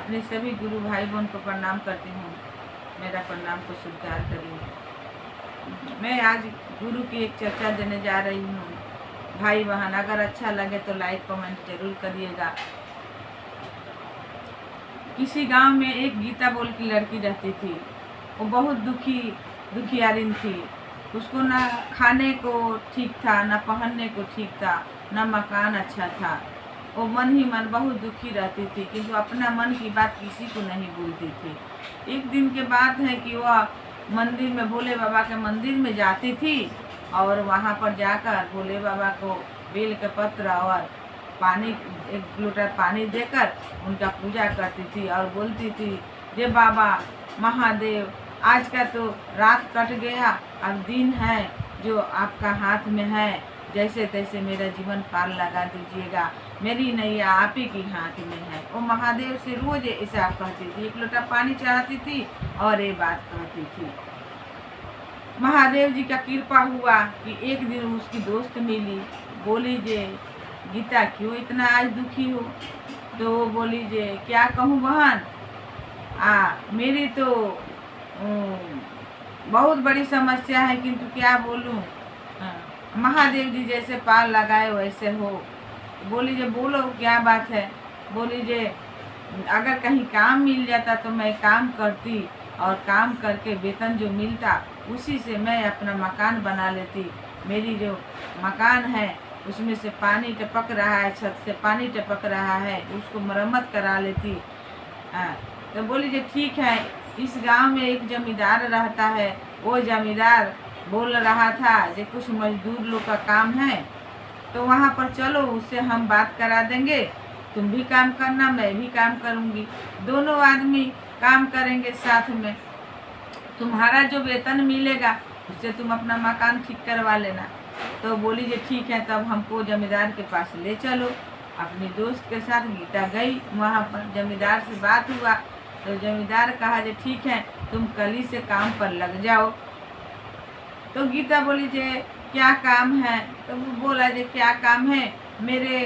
अपने सभी गुरु भाई बहन को प्रणाम करती हूँ। मेरा प्रणाम को स्वीकार करिए। मैं आज गुरु की एक चर्चा देने जा रही हूँ। भाई बहन, अगर अच्छा लगे तो लाइक कमेंट जरूर करिएगा। किसी गांव में एक गीता बोल की लड़की रहती थी। वो बहुत दुखियारिन थी। उसको ना खाने को ठीक था, ना पहनने को ठीक था, ना मकान अच्छा था। वो मन ही मन बहुत दुखी रहती थी, किंतु अपना मन की बात किसी को नहीं बोलती थी। एक दिन के बात है कि वह मंदिर में, भोले बाबा के मंदिर में जाती थी और वहाँ पर जाकर भोले बाबा को बेल के पत्र और पानी, एक लोटा पानी देकर उनका पूजा करती थी और बोलती थी, जे बाबा महादेव, आज का तो रात कट गया, अब दिन है जो आपका हाथ में है, जैसे तैसे मेरा जीवन पार लगा दीजिएगा, मेरी नैया आप ही की हाथ में है। वो महादेव से रोज ऐसा कहती थी, एक लोटा पानी चढ़ाती थी और ये बात कहती थी। महादेव जी का कृपा हुआ कि एक दिन उसकी दोस्त मिली। बोली, जे गीता क्यों इतना आज दुखी हो? तो वो बोली, जे क्या कहूँ बहन, मेरी तो बहुत बड़ी समस्या है, किंतु क्या बोलूँ, महादेव जी जैसे पार लगाए वैसे हो। बोली, जे बोलो क्या बात है? बोली, जे अगर कहीं काम मिल जाता तो मैं काम करती और काम करके वेतन जो मिलता उसी से मैं अपना मकान बना लेती। मेरी जो मकान है उसमें से पानी टपक रहा है, छत से पानी टपक रहा है, उसको मरम्मत करा लेती। तो बोली, जे ठीक है। इस गांव में एक जमींदार रहता है। वो जमींदार बोल रहा था कि कुछ मजदूर लोग का काम है, तो वहाँ पर चलो, उससे हम बात करा देंगे। तुम भी काम करना, मैं भी काम करूँगी, दोनों आदमी काम करेंगे साथ में। तुम्हारा जो वेतन मिलेगा उससे तुम अपना मकान ठीक करवा लेना। तो बोली, जे ठीक है, तब हमको जमींदार के पास ले चलो। अपनी दोस्त के साथ गीता गई। वहाँ पर जमींदार से बात हुआ तो जमींदार कहा, जे ठीक है, तुम कल ही से काम पर लग जाओ। तो गीता बोली, जे क्या काम है? तो वो बोला, जे क्या काम है, मेरे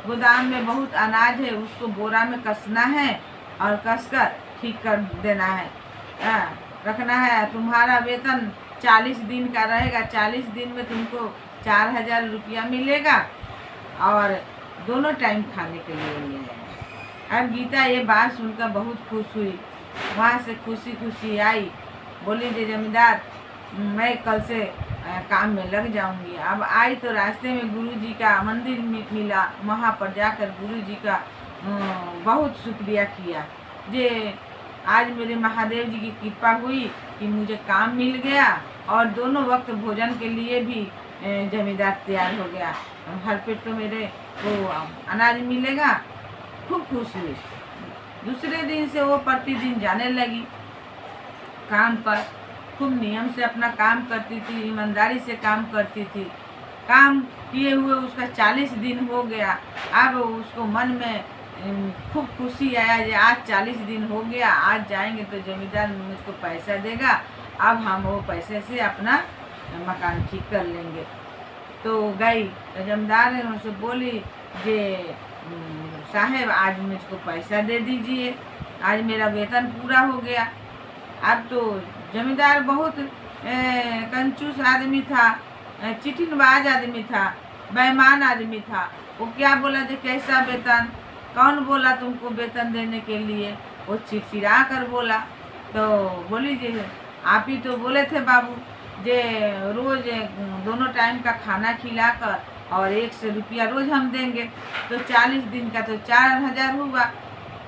गोदाम में बहुत अनाज है, उसको बोरा में कसना है और कसकर ठीक कर देना है, रखना है। तुम्हारा वेतन 40 दिन का रहेगा, 40 दिन में तुमको 4000 रुपया मिलेगा और दोनों टाइम खाने के लिए मिलेगा। अब गीता ये बात सुनकर बहुत खुश हुई। वहाँ से खुशी खुशी आई। बोली, जे जमींदार, मैं कल से काम में लग जाऊंगी। अब आई तो रास्ते में गुरुजी का मंदिर मिला। वहाँ पर जाकर गुरुजी का बहुत शुक्रिया किया, जे आज मेरे महादेव जी की कृपा हुई कि मुझे काम मिल गया और दोनों वक्त भोजन के लिए भी जमींदार तैयार हो गया। हर पेट तो मेरे को अनाज मिलेगा। खूब खुश हुई। दूसरे दिन से वो प्रतिदिन जाने लगी काम पर। खूब नियम से अपना काम करती थी, ईमानदारी से काम करती थी। काम किए हुए उसका 40 दिन हो गया। अब उसको मन में खूब खुशी आया, कि आज 40 दिन हो गया, आज जाएंगे तो जमींदार मुझको पैसा देगा, अब हम वो पैसे से अपना मकान ठीक कर लेंगे। तो गई तो जमींदार ने उनसे बोली, जे साहब, आज मुझको पैसा दे दीजिए, आज मेरा वेतन पूरा हो गया। अब तो जमींदार बहुत कंजूस आदमी था, चिटिनबाज आदमी था, बेईमान आदमी था। वो क्या बोला, जे कैसा वेतन? कौन बोला तुमको वेतन देने के लिए? वो चिड़चिड़ा कर बोला। तो बोली, जे आप ही तो बोले थे बाबू, जे रोज दोनों टाइम का खाना खिलाकर और 100 रुपया रोज हम देंगे, तो 40 दिन का तो 4000 हुआ।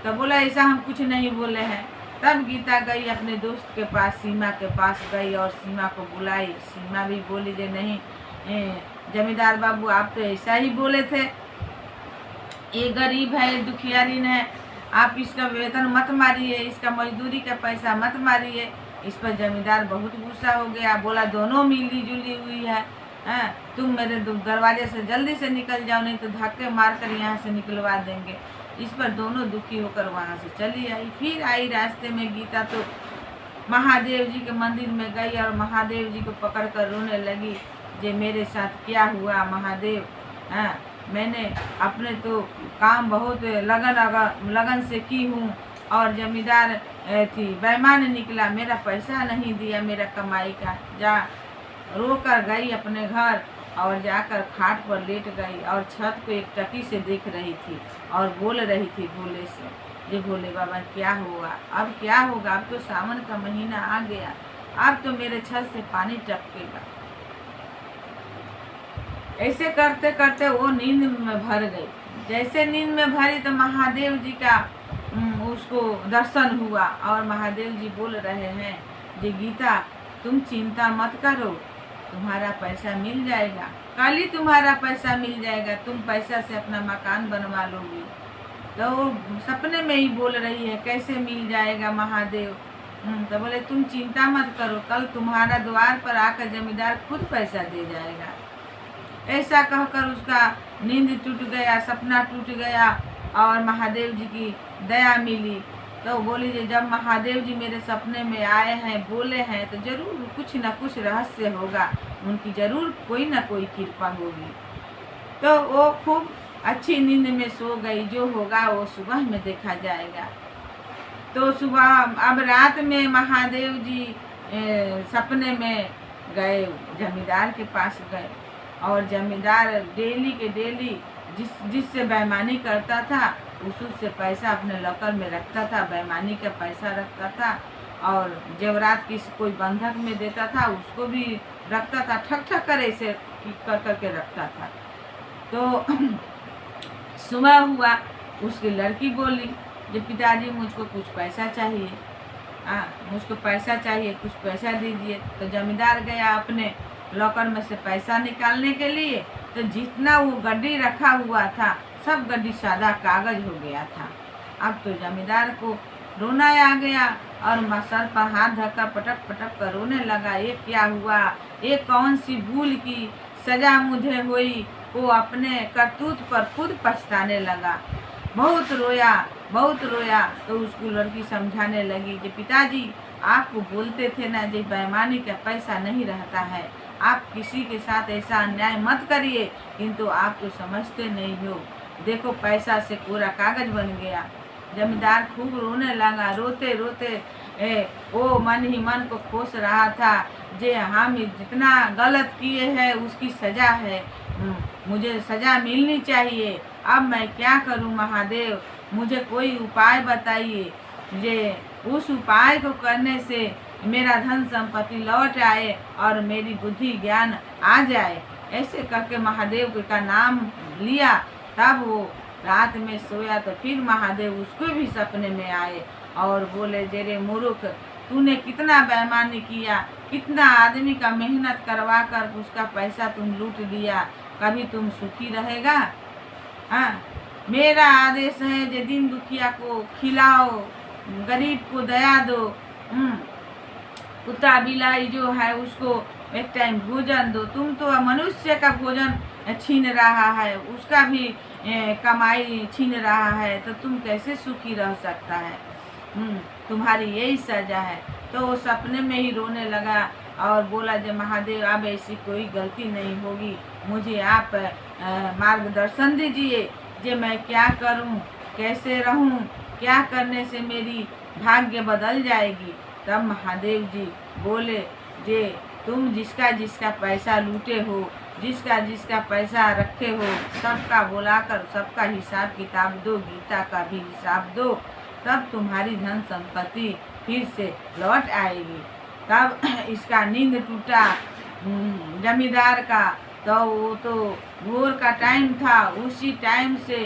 तो बोला, ऐसा हम कुछ नहीं बोले हैं। तब गीता गई अपने दोस्त के पास, सीमा के पास गई और सीमा को बुलाई। सीमा भी बोली, जे नहीं जमींदार बाबू, आप तो ऐसा ही बोले थे, ये गरीब है, दुखियारीन है, आप इसका वेतन मत मारिए, इसका मजदूरी का पैसा मत मारिए। इस पर जमींदार बहुत गुस्सा हो गया। बोला, दोनों मिली जुली हुई है, तुम मेरे दरवाजे से जल्दी से निकल जाओ, नहीं तो धक्के मार कर यहाँ से निकलवा देंगे। इस पर दोनों दुखी होकर वहाँ से चली आई। फिर आई रास्ते में गीता तो महादेव जी के मंदिर में गई और महादेव जी को पकड़ कर रोने लगी, जे मेरे साथ क्या हुआ महादेव? मैंने अपने तो काम बहुत लगन से की हूँ, और जमींदार थी बेईमान निकला, मेरा पैसा नहीं दिया मेरा कमाई का। जा रो कर गई अपने घर और जाकर खाट पर लेट गई और छत को एक टकी से देख रही थी और बोल रही थी भोले से, ये भोले बाबा क्या हुआ, अब क्या होगा, अब तो सावन का महीना आ गया, अब तो मेरे छत से पानी टपकेगा। ऐसे करते करते वो नींद में भर गई। जैसे नींद में भरी तो महादेव जी का उसको दर्शन हुआ और महादेव जी बोल रहे हैं, जी गीता तुम चिंता मत करो, तुम्हारा पैसा मिल जाएगा, कल ही तुम्हारा पैसा मिल जाएगा, तुम पैसा से अपना मकान बनवा लोगी। तो सपने में ही बोल रही है कैसे मिल जाएगा महादेव। तो बोले तुम चिंता मत करो, कल तुम्हारा द्वार पर आकर जमींदार खुद पैसा दे जाएगा। ऐसा कहकर उसका नींद टूट गया, सपना टूट गया और महादेव जी की दया मिली। तो बोली जी जब महादेव जी मेरे सपने में आए हैं, बोले हैं, तो जरूर कुछ न कुछ रहस्य होगा, उनकी जरूर कोई न कोई कृपा होगी। तो वो खूब अच्छी नींद में सो गई, जो होगा वो सुबह में देखा जाएगा। तो सुबह अब रात में महादेव जी सपने में गए, जमींदार के पास गए और जमींदार डेली के डेली जिससे बेईमानी करता था उससे पैसा अपने लॉकर में रखता था, बेईमानी का पैसा रखता था और जेवरात किसी कोई बंधक में देता था उसको भी रखता था, ठक ठक कर ऐसे कर करके रखता था। तो सुबह हुआ, उसकी लड़की बोली कि पिताजी मुझको कुछ पैसा चाहिए, मुझको पैसा चाहिए, कुछ पैसा दीजिए। तो जमींदार गया अपने लॉकर में से पैसा निकालने के लिए, तो जितना वो गड्डी रखा हुआ था सब गड्डी सादा कागज हो गया था। अब तो जमींदार को रोना आ गया और सर पर हाथ धरकर पटक पटक कर रोने लगा, ये क्या हुआ, ये कौन सी भूल की सजा मुझे हुई। वो अपने करतूत पर खुद पछताने लगा, बहुत रोया बहुत रोया। तो उसको लड़की समझाने लगी कि पिताजी आपको बोलते थे ना जी बेईमानी का पैसा नहीं रहता है, आप किसी के साथ ऐसा अन्याय मत करिए, किंतु आप तो समझते नहीं हो, देखो पैसा से पूरा कागज बन गया। जमींदार खूब रोने लगा, रोते रोते वो मन ही मन को खोस रहा था, जे हम जितना गलत किए हैं उसकी सजा है, मुझे सजा मिलनी चाहिए, अब मैं क्या करूं महादेव, मुझे कोई उपाय बताइए, जे उस उपाय को करने से मेरा धन संपत्ति लौट आए और मेरी बुद्धि ज्ञान आ जाए। ऐसे करके महादेव का नाम लिया। तब वो रात में सोया तो फिर महादेव उसको भी सपने में आए और बोले, जेरे मूर्ख, तूने कितना बेईमानी किया, कितना आदमी का मेहनत करवा कर उसका पैसा तुम लूट लिया, कभी तुम सुखी रहेगा। हाँ, मेरा आदेश है जे दिन दुखिया को खिलाओ, गरीब को दया दो, कुत्ता बिलाई जो है उसको एक टाइम भोजन दो। तुम तो मनुष्य का भोजन छीन रहा है, उसका भी कमाई छीन रहा है, तो तुम कैसे सुखी रह सकता है, तुम्हारी यही सजा है। तो वो सपने में ही रोने लगा और बोला, जब महादेव अब ऐसी कोई गलती नहीं होगी, मुझे आप मार्गदर्शन दीजिए, जे मैं क्या करूं, कैसे रहूं, क्या करने से मेरी भाग्य बदल जाएगी। तब महादेव जी बोले, जे तुम जिसका जिसका पैसा लूटे हो, जिसका जिसका पैसा रखे हो, सबका बुलाकर सबका हिसाब किताब दो, गीता का भी हिसाब दो, तब तुम्हारी धन संपत्ति फिर से लौट आएगी। तब इसका नींद टूटा जमींदार का। तो वो तो भोर का टाइम था, उसी टाइम से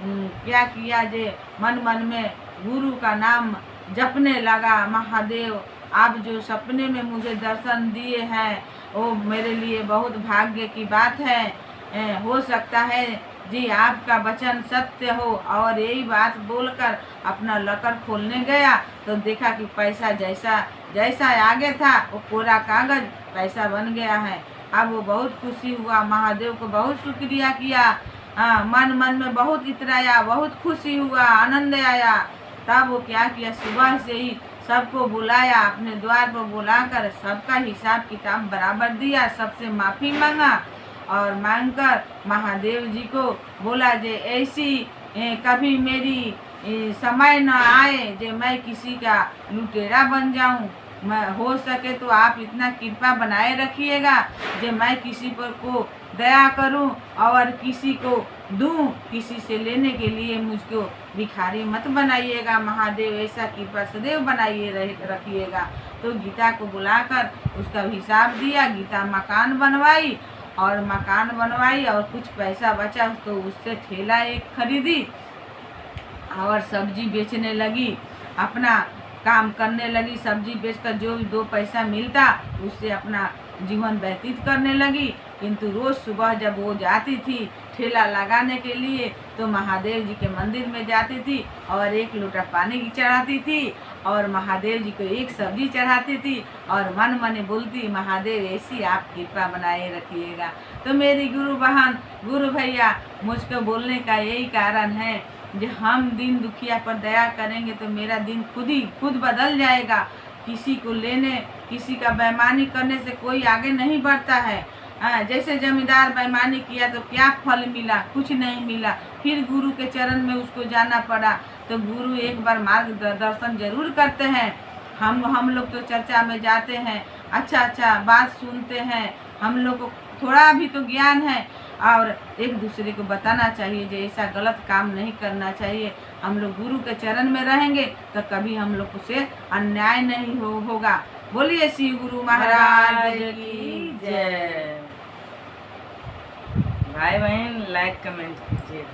क्या किया, जे मन मन में गुरु का नाम जपने लगा, महादेव आप जो सपने में मुझे दर्शन दिए हैं वो मेरे लिए बहुत भाग्य की बात है, हो सकता है जी आपका वचन सत्य हो। और यही बात बोलकर अपना लॉकर खोलने गया तो देखा कि पैसा जैसा जैसा आगे था वो कोरा कागज पैसा बन गया है। अब वो बहुत खुशी हुआ, महादेव को बहुत शुक्रिया किया, मन मन में बहुत इतराया, बहुत खुशी हुआ, आनंद आया। तब वो क्या किया, सुबह से ही सबको बुलाया, अपने द्वार पर बुलाकर सबका हिसाब किताब बराबर दिया, सबसे माफ़ी मांगा और मांगकर महादेव जी को बोला, जे ऐसी कभी मेरी समय न आए जो मैं किसी का लुटेरा बन जाऊं। मैं हो सके तो आप इतना कृपा बनाए रखिएगा जो मैं किसी पर को दया करूं और किसी को दूं, किसी से लेने के लिए मुझको भिखारी मत बनाइएगा महादेव, ऐसा कृपा सदैव बनाइए रखिएगा। तो गीता को बुलाकर उसका हिसाब दिया, गीता मकान बनवाई और कुछ पैसा बचा तो उससे ठेला एक खरीदी और सब्जी बेचने लगी, अपना काम करने लगी। सब्जी बेचकर जो भी 2 पैसा मिलता उससे अपना जीवन व्यतीत करने लगी। किंतु रोज़ सुबह जब वो जाती थी ठेला लगाने के लिए तो महादेव जी के मंदिर में जाती थी और 1 लोटा पानी चढ़ाती थी और महादेव जी को 1 सब्जी चढ़ाती थी और मन मन बोलती महादेव ऐसी आप कृपा बनाए रखिएगा। तो मेरी गुरु बहन गुरु भैया मुझको बोलने का यही कारण है जो हम दिन दुखिया पर दया करेंगे तो मेरा दिन खुद बदल जाएगा। किसी को लेने किसी का बेईमानी करने से कोई आगे नहीं बढ़ता है। जैसे जमींदार बेईमानी किया तो क्या फल मिला, कुछ नहीं मिला। फिर गुरु के चरण में उसको जाना पड़ा। तो गुरु एक बार मार्गदर्शन जरूर करते हैं। हम लोग तो चर्चा में जाते हैं, अच्छा बात सुनते हैं, हम लोग को थोड़ा भी तो ज्ञान है और एक दूसरे को बताना चाहिए जो ऐसा गलत काम नहीं करना चाहिए। हम लोग गुरु के चरण में रहेंगे तो कभी हम लोग से अन्याय नहीं होगा। बोलिए श्री गुरु महाराज की जय। भाई बहन लाइक कमेंट कीजिए।